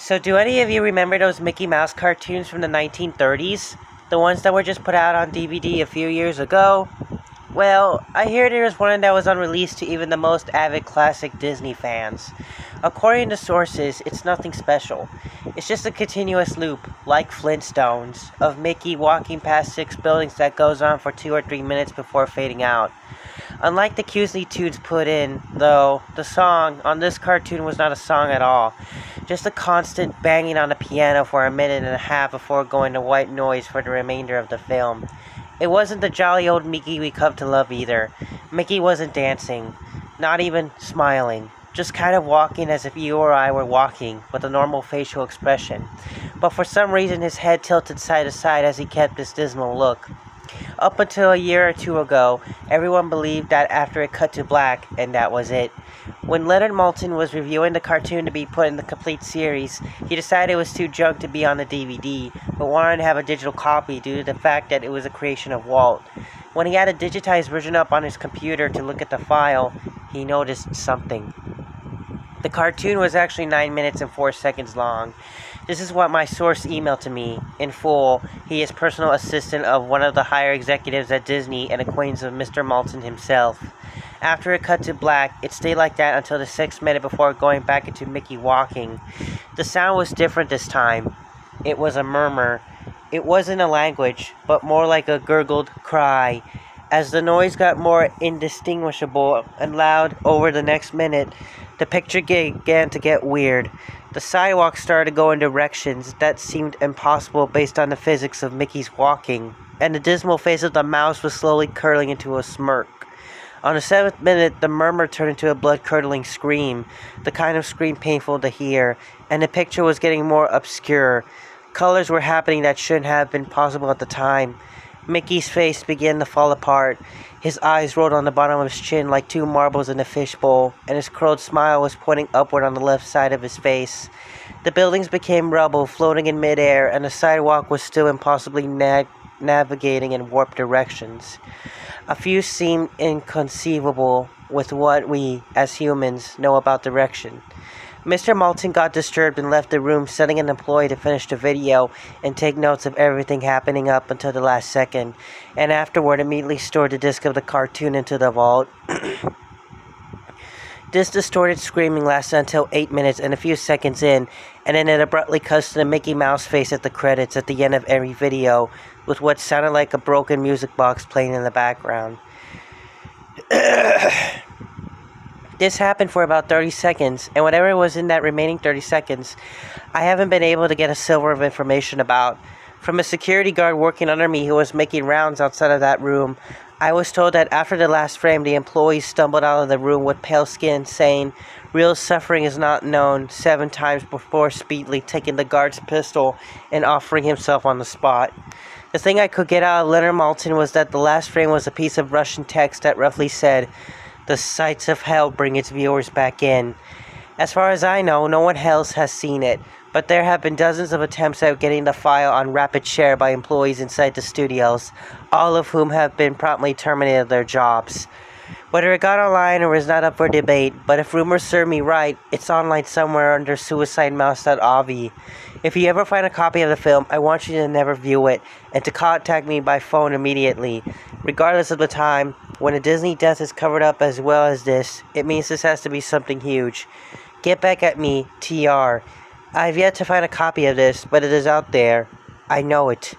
So do any of you remember those Mickey Mouse cartoons from the 1930s? The ones that were just put out on DVD a few years ago? Well, I hear there was one that was unreleased to even the most avid classic Disney fans. According to sources, it's nothing special. It's just a continuous loop, like Flintstones, of Mickey walking past 6 buildings that goes on for 2 or 3 minutes before fading out. Unlike the cutesy tunes put in, though, the song on this cartoon was not a song at all. Just a constant banging on the piano for a minute and a half before going to white noise for the remainder of the film. It wasn't the jolly old Mickey we come to love either. Mickey wasn't dancing, not even smiling, just kind of walking as if you or I were walking, with a normal facial expression. But for some reason his head tilted side to side as he kept this dismal look. Up until a year or two ago, everyone believed that after it cut to black, and that was it. When Leonard Maltin was reviewing the cartoon to be put in the complete series, he decided it was too junk to be on the DVD, but wanted to have a digital copy due to the fact that it was a creation of Walt. When he had a digitized version up on his computer to look at the file, he noticed something. The cartoon was actually 9 minutes and 4 seconds long. This is what my source emailed to me. In full, he is personal assistant of one of the higher executives at Disney and acquaintance of Mr. Maltin himself. After it cut to black, it stayed like that until the 6th minute before going back into Mickey walking. The sound was different this time. It was a murmur. It wasn't a language, but more like a gurgled cry. As the noise got more indistinguishable and loud over the next minute, the picture began to get weird. The sidewalk started to go in directions that seemed impossible based on the physics of Mickey's walking, and the dismal face of the mouse was slowly curling into a smirk. On the 7th minute, the murmur turned into a blood-curdling scream, the kind of scream painful to hear, and the picture was getting more obscure. Colors were happening that shouldn't have been possible at the time. Mickey's face began to fall apart. His eyes rolled on the bottom of his chin like 2 marbles in a fishbowl, and his curled smile was pointing upward on the left side of his face. The buildings became rubble, floating in midair, and the sidewalk was still impossibly navigating in warped directions. A few seemed inconceivable with what we, as humans, know about direction. Mr. Maltin got disturbed and left the room, sending an employee to finish the video and take notes of everything happening up until the last second, and afterward immediately stored the disc of the cartoon into the vault. This distorted screaming lasted until 8 minutes and a few seconds in, and then it abruptly cuts to the Mickey Mouse face at the credits at the end of every video, with what sounded like a broken music box playing in the background. This happened for about 30 seconds, and whatever was in that remaining 30 seconds, I haven't been able to get a silver of information about. From a security guard working under me who was making rounds outside of that room, I was told that after the last frame, the employee stumbled out of the room with pale skin, saying, "Real suffering is not known," 7 times before speedily taking the guard's pistol and offering himself on the spot. The thing I could get out of Leonard Maltin was that the last frame was a piece of Russian text that roughly said, "The sights of hell bring its viewers back in." As far as I know, no one else has seen it, but there have been dozens of attempts at getting the file on rapid share by employees inside the studios, all of whom have been promptly terminated their jobs. Whether it got online or is not up for debate, but if rumors serve me right, it's online somewhere under Suicidemouse.avi. If you ever find a copy of the film, I want you to never view it, and to contact me by phone immediately. Regardless of the time, when a Disney death is covered up as well as this, it means this has to be something huge. Get back at me, TR. I've yet to find a copy of this, but it is out there. I know it.